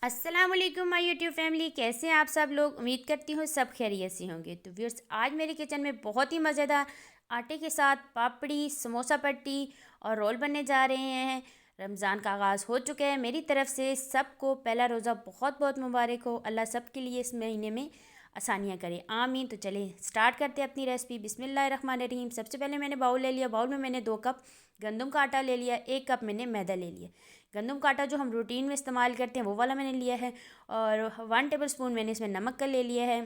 अस्सलाम वालेकुम my YouTube family, कैसे हैं आप सब लोग। उम्मीद करती हूँ सब खैरियत से होंगे। तो व्यूअर्स, आज मेरे किचन में बहुत ही मज़ेदार आटे के साथ पापड़ी, समोसा पट्टी और रोल बनने जा रहे हैं। रमज़ान का आगाज़ हो चुका है। मेरी तरफ से सबको पहला रोज़ा बहुत बहुत मुबारक हो। अल्लाह सब के लिए इस महीने में आसानियाँ करे, आमीन। तो चलिए स्टार्ट करते हैं अपनी रेसिपी। बिस्मिल्लाहिर्रहमानिर्रहीम। सबसे पहले मैंने बाउल ले लिया। बाउल में मैंने 2 कप गंदम का आटा ले लिया, 1 कप मैंने मैदा ले लिया। गंदम का आटा जो हम रूटीन में इस्तेमाल करते हैं वो वाला मैंने लिया है। और 1 टेबल स्पून मैंने इसमें नमक का ले लिया है।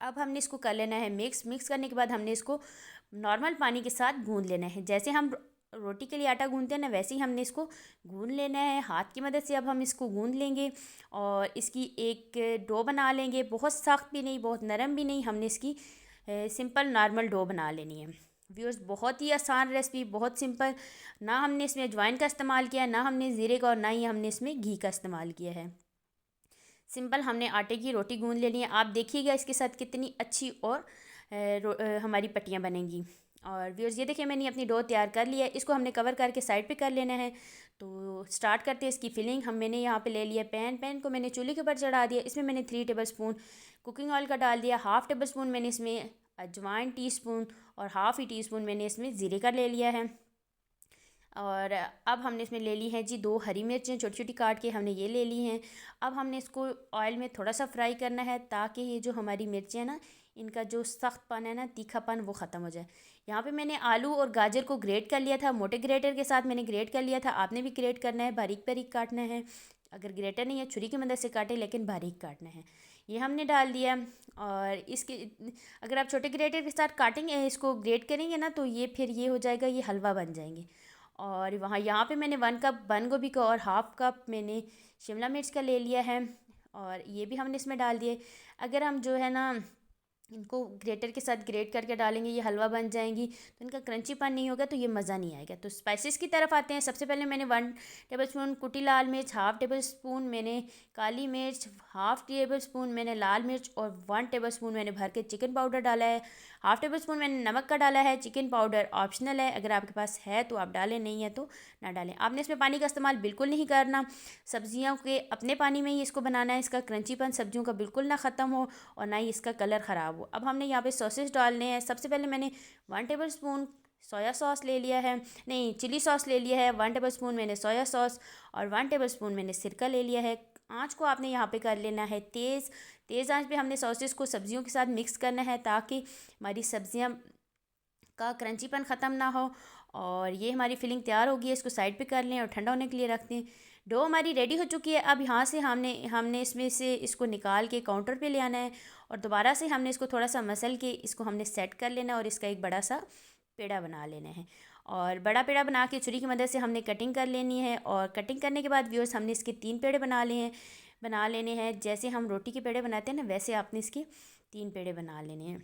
अब हमने इसको कर लेना है मिक्स। मिक्स करने के बाद हमने इसको नॉर्मल पानी के साथ गूंद लेना है। जैसे हम रोटी के लिए आटा गूंदते हैं ना, वैसे ही हमने इसको गूंद लेना है हाथ की मदद से। अब हम इसको गूंद लेंगे और इसकी एक डो बना लेंगे। बहुत सख्त भी नहीं, बहुत नरम भी नहीं, हमने इसकी सिंपल नॉर्मल डो बना लेनी है। व्यूअर्स, बहुत ही आसान रेसिपी, बहुत सिंपल। ना हमने इसमें अजवाइन का इस्तेमाल किया, ना हमने ज़ीरे का, और ना ही हमने इसमें घी का इस्तेमाल किया है। सिंपल हमने आटे की रोटी गूंद लेनी है। आप देखिएगा इसके साथ कितनी अच्छी और हमारी पट्टियाँ बनेंगी। और व्यूअर्स, ये देखिए मैंने अपनी डो तैयार कर लिया है। इसको हमने कवर करके साइड पे कर लेना है। तो स्टार्ट करते हैं इसकी फिलिंग। मैंने यहाँ पे ले लिया पैन को मैंने चूल्हे के ऊपर चढ़ा दिया। इसमें मैंने 3 टेबल स्पून कुकिंग ऑयल का डाल दिया। ½ टेबल स्पून मैंने इसमें अजवाइन टीस्पून और हाफ़ ही टीस्पून मैंने इसमें ज़ीरे का ले लिया है। और अब हमने इसमें ले ली है जी 2 हरी मिर्चें छोटी छोटी काट के, हमने ये ले ली हैं। अब हमने इसको ऑयल में थोड़ा सा फ्राई करना है ताकि ये जो हमारी मिर्चें हैं ना, इनका जो सख्तपन है ना, तीखापन, वो ख़त्म हो जाए। यहाँ पे मैंने आलू और गाजर को ग्रेट कर लिया था। मोटे ग्रेटर के साथ मैंने ग्रेट कर लिया था। आपने भी ग्रेट करना है, बारीक बारीक काटना है। अगर ग्रेटर नहीं है छुरी की मदद से काटें, लेकिन बारीक काटना है। ये हमने डाल दिया। और इसके अगर आप छोटे ग्रेटर के साथ काटेंगे, इसको ग्रेट करेंगे ना, तो ये फिर ये हो जाएगा, ये हलवा बन जाएंगे। और वहाँ यहाँ पे मैंने 1 कप बंद गोभी का और हाफ़ कप मैंने शिमला मिर्च का ले लिया है। और ये भी हमने इसमें डाल दिए। अगर हम जो है ना इनको ग्रेटर के साथ ग्रेट करके डालेंगे, ये हलवा बन जाएंगी, तो इनका क्रंचीपन नहीं होगा, तो ये मज़ा नहीं आएगा। तो स्पाइसेस की तरफ आते हैं। सबसे पहले मैंने 1 टेबल स्पून कुटी लाल मिर्च, ½ टेबल स्पून मैंने काली मिर्च, ½ टेबल स्पून मैंने लाल मिर्च और 1 टेबल स्पून मैंने भर के चिकन पाउडर डाला है। ½ टेबल स्पून मैंने नमक का डाला है। चिकन पाउडर ऑप्शनल है, अगर आपके पास है तो आप डालें, नहीं है तो ना डालें। आपने इसमें पानी का इस्तेमाल बिल्कुल नहीं करना। सब्जियों के अपने पानी में ही इसको बनाना है। इसका क्रंचीपन सब्जियों का बिल्कुल ना ख़त्म हो और ना ही इसका कलर ख़राब हो। अब हमने यहाँ पे सॉसेस डालने हैं। सबसे पहले मैंने 1 टेबल स्पून सोया सॉस ले लिया है, नहीं चिली सॉस ले लिया है। 1 टेबल स्पून मैंने सोया सॉस और 1 टेबल स्पून मैंने सिरका ले लिया है। आँच को आपने यहाँ पे कर लेना है तेज़। तेज़ आँच पे हमने सॉसेस को सब्जियों के साथ मिक्स करना है ताकि हमारी सब्जियाँ का क्रंचीपन ख़त्म ना हो। और ये हमारी फिलिंग तैयार होगी है। इसको साइड पे कर लें और ठंडा होने के लिए रख दें। डो हमारी रेडी हो चुकी है। अब यहाँ से हमने हमने इसमें से इसको निकाल के काउंटर पे ले आना है और दोबारा से हमने इसको थोड़ा सा मसल के इसको हमने सेट कर लेना है और इसका एक बड़ा सा पेड़ा बना लेना है। और बड़ा पेड़ा बना के छुरी की मदद से हमने कटिंग कर लेनी है। और कटिंग करने के बाद व्यूअर्स, हमने इसके 3 पेड़े बना लेने हैं। जैसे हम रोटी के पेड़े बनाते हैं ना, वैसे आपने इसके 3 पेड़े बना लेने हैं।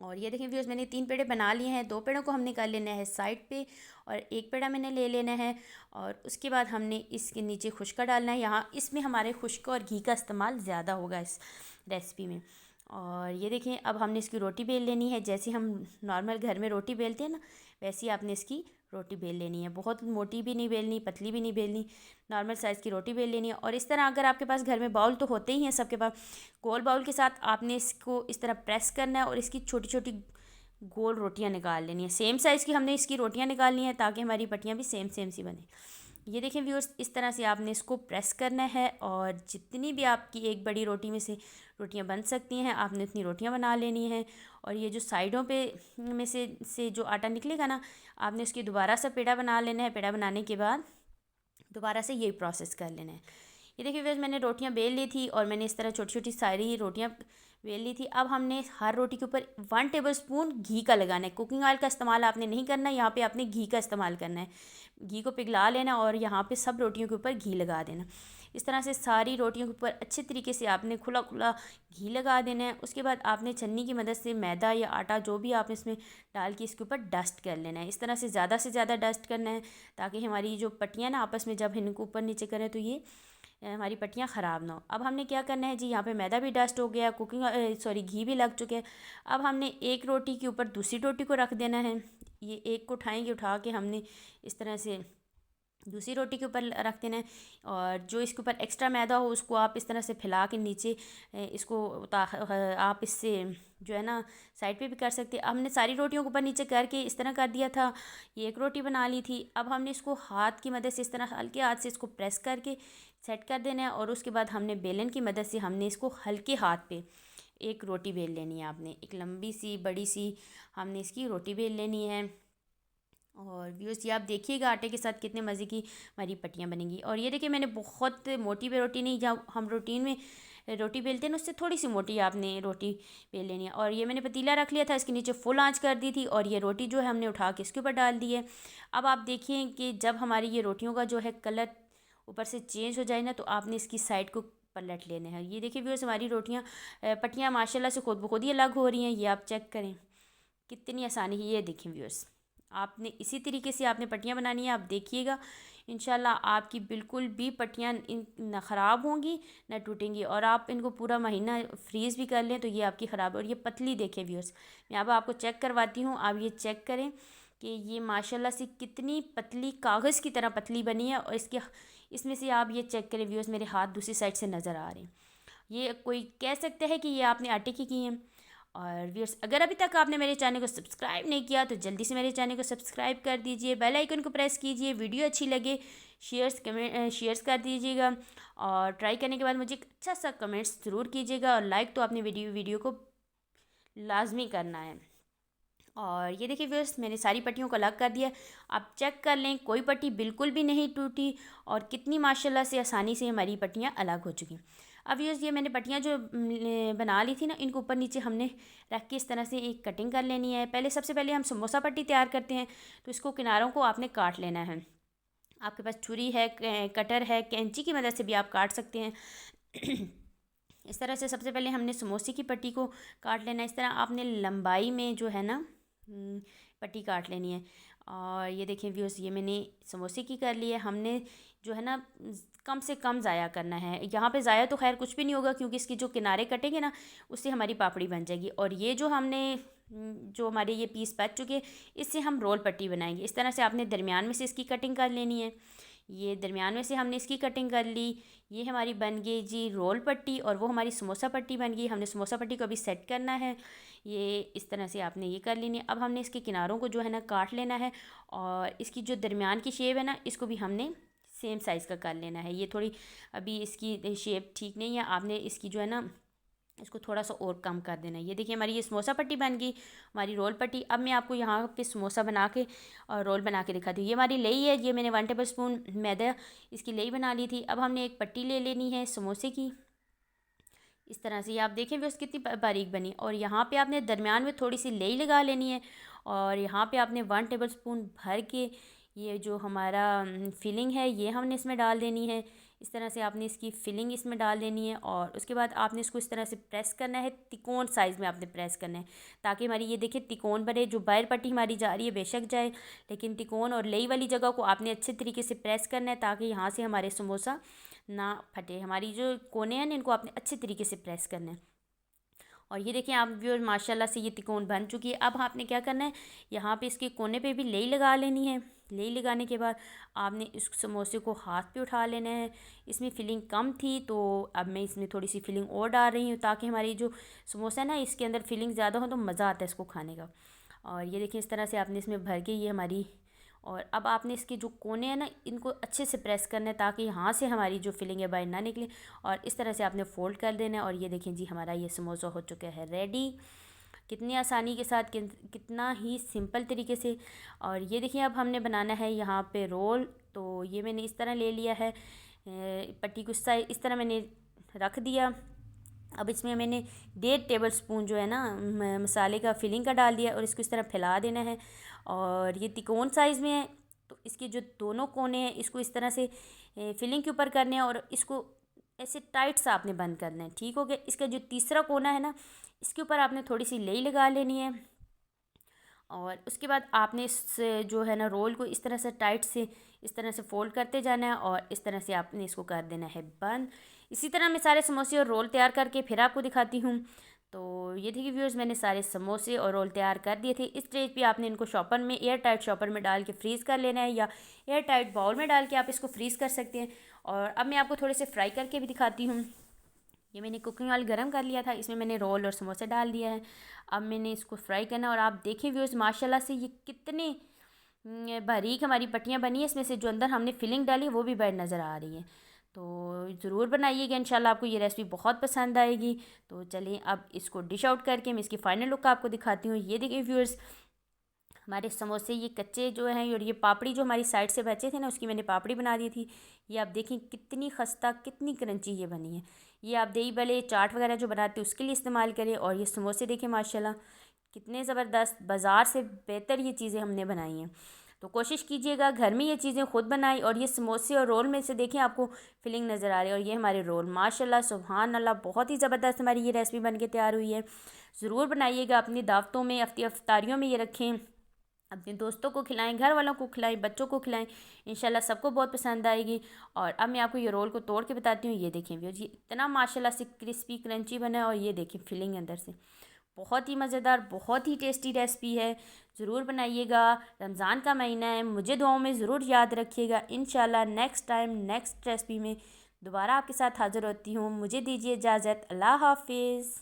और ये देखें व्यूअर्स, मैंने 3 पेड़े बना लिए हैं। 2 पेड़ों को हमने कर लेना है साइड पे और एक पेड़ा मैंने ले लेना है। और उसके बाद हमने इसके नीचे खुशका डालना है। यहाँ इसमें हमारे खुशका और घी का इस्तेमाल ज़्यादा होगा इस रेसिपी में। और ये देखें, अब हमने इसकी रोटी बेल लेनी है। जैसे हम नॉर्मल घर में रोटी बेलते हैं ना, वैसे ही आपने इसकी रोटी बेल लेनी है। बहुत मोटी भी नहीं बेलनी, पतली भी नहीं बेलनी, नॉर्मल साइज़ की रोटी बेल लेनी है। और इस तरह अगर आपके पास घर में बाउल तो होते ही हैं सबके पास, गोल बाउल के साथ आपने इसको इस तरह प्रेस करना है और इसकी छोटी छोटी गोल रोटियां निकाल लेनी है। सेम साइज़ की हमने इसकी रोटियां निकालनी है ताकि हमारी पट्टियां भी सेम सेम सी बने। ये देखें व्यूअर्स, इस तरह से आपने इसको प्रेस करना है और जितनी भी आपकी एक बड़ी रोटी में से रोटियां बन सकती हैं, आपने उतनी रोटियां बना लेनी है। और ये जो साइडों पे में से जो आटा निकलेगा ना, आपने उसकी दोबारा से पेड़ा बना लेना है। पेड़ा बनाने के बाद दोबारा से यही प्रोसेस कर लेना है। ये देखिए व्यूअर्स, मैंने रोटियां बेल ली थी और मैंने इस तरह छोटी छोटी सारी रोटियां बेल ली थी। अब हमने हर रोटी के ऊपर 1 टेबल स्पून घी का लगाना है। कुकिंग ऑयल का इस्तेमाल आपने नहीं करना है, यहाँ पे आपने घी का इस्तेमाल करना है। घी को पिघला लेना और यहाँ पे सब रोटियों के ऊपर घी लगा देना। इस तरह से सारी रोटियों के ऊपर अच्छे तरीके से आपने खुला खुला घी लगा देना है। उसके बाद आपने छन्नी की मदद से मैदा या आटा जो भी आप इसमें डाल के इसके ऊपर डस्ट कर लेना है। इस तरह से ज़्यादा डस्ट करना है ताकि हमारी जो पट्टियाँ ना आपस में जब इनको ऊपर नीचे करें तो ये हमारी पट्टियाँ ख़राब ना हो। अब हमने क्या करना है जी, यहाँ पे मैदा भी डस्ट हो गया, घी भी लग चुके हैं। अब हमने एक रोटी के ऊपर दूसरी रोटी को रख देना है। ये एक को उठाएंगे, उठा के हमने इस तरह से दूसरी रोटी के ऊपर रख देना है। और जो इसके ऊपर एक्स्ट्रा मैदा हो उसको आप इस तरह से फैला के नीचे इसको आप इससे जो है ना साइड पे भी कर सकते हैं। हमने सारी रोटियों को ऊपर नीचे करके इस तरह कर दिया था। ये एक रोटी बना ली थी। अब हमने इसको हाथ की मदद से इस तरह हल्के हाथ से इसको प्रेस करके सेट कर देना है। और उसके बाद हमने बेलन की मदद से हमने इसको हल्के हाथ पे एक रोटी बेल लेनी है। आपने एक लंबी सी बड़ी सी हमने इसकी रोटी बेल लेनी है। और व्यूअर्स ये आप देखिएगा आटे के साथ कितने मज़े की हमारी पट्टियाँ बनेंगी। और ये देखिए मैंने बहुत मोटी भी रोटी नहीं, जहाँ हम रूटीन में रोटी बेलते हैं ना उससे थोड़ी सी मोटी आपने रोटी बेल लेनी है। और ये मैंने पतीला रख लिया था, इसके नीचे फुल आंच कर दी थी और ये रोटी जो है हमने उठा के इसके ऊपर डाल दी है। अब आप देखिए कि जब हमारी ये रोटियों का जो है कलर ऊपर से चेंज हो जाए ना, तो आपने इसकी साइड को पलट लेना है। ये देखिए व्यूअर्स हमारी रोटियाँ पट्टियाँ माशाल्लाह से खुद ब खुद ही अलग हो रही हैं। ये आप चेक करें कितनी आसानी है। ये देखें व्यूअर्स, आपने इसी तरीके से आपने पट्टियाँ बनानी है। आप देखिएगा इंशाल्लाह आपकी बिल्कुल भी पट्टियाँ ना ख़राब होंगी ना टूटेंगी। और आप इनको पूरा महीना फ्रीज़ भी कर लें तो ये आपकी ख़राब। और ये पतली देखें व्यूअर्स, मैं अब आपको चेक करवाती हूँ, आप ये चेक करें कि ये माशाल्लाह से कितनी पतली कागज़ की तरह पतली बनी है। और इसमें से आप ये चेक करें व्यूअर्स, मेरे हाथ दूसरी साइड से नज़र आ रहे हैं। ये कोई कह सकते हैं कि ये आपने आटे की हैं। और व्यूअर्स अगर अभी तक आपने मेरे चैनल को सब्सक्राइब नहीं किया तो जल्दी से मेरे चैनल को सब्सक्राइब कर दीजिए, बेल आइकन को प्रेस कीजिए, वीडियो अच्छी लगे शेयर्स कर दीजिएगा। और ट्राई करने के बाद मुझे एक अच्छा सा कमेंट्स ज़रूर कीजिएगा। और लाइक तो आपने वीडियो को लाजमी करना है। और ये देखिए व्यूअर्स मैंने सारी पट्टियों को अलग कर दिया। आप चेक कर लें कोई पट्टी बिल्कुल भी नहीं टूटी और कितनी माशाल्लाह से आसानी से हमारी पट्टियाँ अलग हो चुकी। अब व्यूअर्स ये मैंने पट्टियाँ जो बना ली थी ना, इनको ऊपर नीचे हमने रख के इस तरह से एक कटिंग कर लेनी है। सबसे पहले हम समोसा पट्टी तैयार करते हैं, तो इसको किनारों को आपने काट लेना है। आपके पास छुरी है, कटर है, कैंची की मदद से भी आप काट सकते हैं। इस तरह से सबसे पहले हमने समोसे की पट्टी को काट लेना है। इस तरह आपने लंबाई में जो है ना पट्टी काट लेनी है। और ये देखें व्यूअर्स ये मैंने समोसे की कर ली है। हमने जो है ना कम से कम ज़ाया करना है। यहाँ पे ज़ाया तो खैर कुछ भी नहीं होगा क्योंकि इसकी जो किनारे कटेंगे ना उससे हमारी पापड़ी बन जाएगी। और ये जो हमने जो हमारे ये पीस बच चुके इससे हम रोल पट्टी बनाएंगे। इस तरह से आपने दरमियान में से इसकी कटिंग कर लेनी है। ये दरमियान में से हमने इसकी कटिंग कर ली। ये हमारी बन गई जी रोल पट्टी और वो हमारी समोसा पट्टी बन गई। हमने समोसा पट्टी को अभी सेट करना है। ये इस तरह से आपने ये कर लेनी है। अब हमने इसके किनारों को जो है ना काट लेना है। और इसकी जो दरमियान की शेप है ना इसको भी हमने सेम साइज़ का कर लेना है। ये थोड़ी अभी इसकी शेप ठीक नहीं है, आपने इसकी जो है ना इसको थोड़ा सा और कम कर देना है। ये देखिए हमारी ये समोसा पट्टी बन गई, हमारी रोल पट्टी। अब मैं आपको यहाँ पे समोसा बना के और रोल बना के दिखाती हूँ। ये हमारी लई है, ये मैंने 1 टेबल स्पून मैदा इसकी लई बना ली थी। अब हमने एक पट्टी ले लेनी है समोसे की। इस तरह से आप देखें भी उसकी कितनी बारीक बनी। और यहाँ पे आपने दरमियान में थोड़ी सी लई लगा लेनी है। और यहाँ पे आपने 1 टेबल स्पून भर के ये जो हमारा फिलिंग है ये हमने इसमें डाल देनी है। इस तरह से आपने इसकी फिलिंग इसमें डाल देनी है। और उसके बाद आपने इसको इस तरह से प्रेस करना है, तिकोन साइज़ में आपने प्रेस करना है ताकि हमारी ये देखिए तिकोन बने। जो बाहर पट्टी हमारी जा रही है बेशक जाए, लेकिन तिकोन और लई वाली जगह को आपने अच्छे तरीके से प्रेस करना है ताकि यहाँ से हमारे समोसा ना फटे। हमारी जो कोने हैं ना इनको आपने अच्छे तरीके से प्रेस करना है। और ये देखिए आप व्यूअर माशाल्लाह से ये तिकोन बन चुकी है। अब आपने क्या करना है, यहाँ पे इसके कोने पे भी लई लगा लेनी है। लई लगाने के बाद आपने इस समोसे को हाथ पे उठा लेना है। इसमें फिलिंग कम थी तो अब मैं इसमें थोड़ी सी फिलिंग और डाल रही हूँ ताकि हमारी जो समोसा है ना इसके अंदर फिलिंग ज़्यादा हो तो मज़ा आता है इसको खाने का। और ये देखिए इस तरह से आपने इसमें भर के ये हमारी। और अब आपने इसके जो कोने हैं ना इनको अच्छे से प्रेस करना है ताकि यहाँ से हमारी जो फिलिंग है बाहर ना निकले। और इस तरह से आपने फ़ोल्ड कर देना है। और ये देखें जी हमारा ये समोसा हो चुका है रेडी, कितनी आसानी के साथ, कितना ही सिंपल तरीके से। और ये देखिए अब हमने बनाना है यहाँ पे रोल। तो ये मैंने इस तरह ले लिया है, पट्टी को इस तरह मैंने रख दिया। अब इसमें मैंने 1.5 टेबल स्पून जो है ना मसाले का फिलिंग का डाल दिया और इसको इस तरह फैला देना है। और ये तिकोन साइज़ में है तो इसके जो दोनों कोने हैं इसको इस तरह से फिलिंग के ऊपर करने हैं और इसको ऐसे टाइट सा आपने बंद करना है। ठीक हो गया। इसका जो तीसरा कोना है ना इसके ऊपर आपने थोड़ी सी लई लगा लेनी है। और उसके बाद आपने इस जो है ना रोल को इस तरह से टाइट से इस तरह से फ़ोल्ड करते जाना है और इस तरह से आपने इसको कर देना है बंद। इसी तरह मैं सारे समोसे और रोल तैयार करके फिर आपको दिखाती हूँ। तो ये देखिए व्यूअर्स, मैंने सारे समोसे और रोल तैयार कर दिए थे। इस स्टेज पे आपने इनको शॉपर में, एयर टाइट शॉपर में डाल के फ्रीज़ कर लेना है, या एयर टाइट बाउल में डाल के आप इसको फ्रीज़ कर सकते हैं। और अब मैं आपको थोड़े से फ्राई करके भी दिखाती हूँ। ये मैंने कुकिंग ऑयल गरम कर लिया था, इसमें मैंने रोल और समोसे डाल दिया है। अब मैंने इसको फ्राई करना, और आप देखें व्यूअर्स माशाल्लाह से ये कितने बारीक हमारी पट्टियाँ बनी है। इसमें से जो अंदर हमने फिलिंग डाली वो भी बाहर नज़र आ रही है। तो ज़रूर बनाइएगा, इंशाल्लाह आपको ये रेसिपी बहुत पसंद आएगी। तो चलिए अब इसको डिश आउट करके मैं इसकी फ़ाइनल लुक आपको दिखाती हूँ। ये देखिए व्यूअर्स, हमारे समोसे ये कच्चे जो हैं, और ये पापड़ी जो हमारी साइड से बचे थे ना, उसकी मैंने पापड़ी बना दी थी। ये आप देखें कितनी खस्ता, कितनी क्रंची ये बनी है। ये आप दही भले चाट वगैरह जो बनाते हैं उसके लिए इस्तेमाल करें। और ये समोसे देखें माशाल्लाह कितने ज़बरदस्त, बाज़ार से बेहतर ये चीज़ें हमने बनाई हैं। तो कोशिश कीजिएगा घर में ये चीज़ें खुद बनाई। और ये समोसे और रोल में से देखें आपको फिलिंग नज़र आ रही है। और ये हमारे रोल माशाल्लाह सुभान अल्लाह, बहुत ही ज़बरदस्त हमारी ये रेसिपी बन के तैयार हुई है। ज़रूर बनाइएगा, अपनी दावतों में, अफ्तारियों में ये रखें, अपने दोस्तों को खिलाएं, घर वालों को खिलाएं, बच्चों को खिलाएं। इंशाल्लाह सबको बहुत पसंद आएगी। और अब मैं आपको ये रोल को तोड़ के बताती हूँ। ये देखें व्यूअर्स, ये इतना माशाल्लाह से क्रिस्पी क्रंची बना है। और ये देखें फिलिंग अंदर से, बहुत ही मज़ेदार, बहुत ही टेस्टी रेसिपी है। ज़रूर बनाइएगा, रमज़ान का महीना है, मुझे दुआओं में ज़रूर याद रखिएगा। इंशाल्लाह नेक्स्ट टाइम नेक्स्ट रेसिपी में दोबारा आपके साथ हाज़िर होती हूँ। मुझे दीजिए इजाज़त, अल्लाह हाफिज़।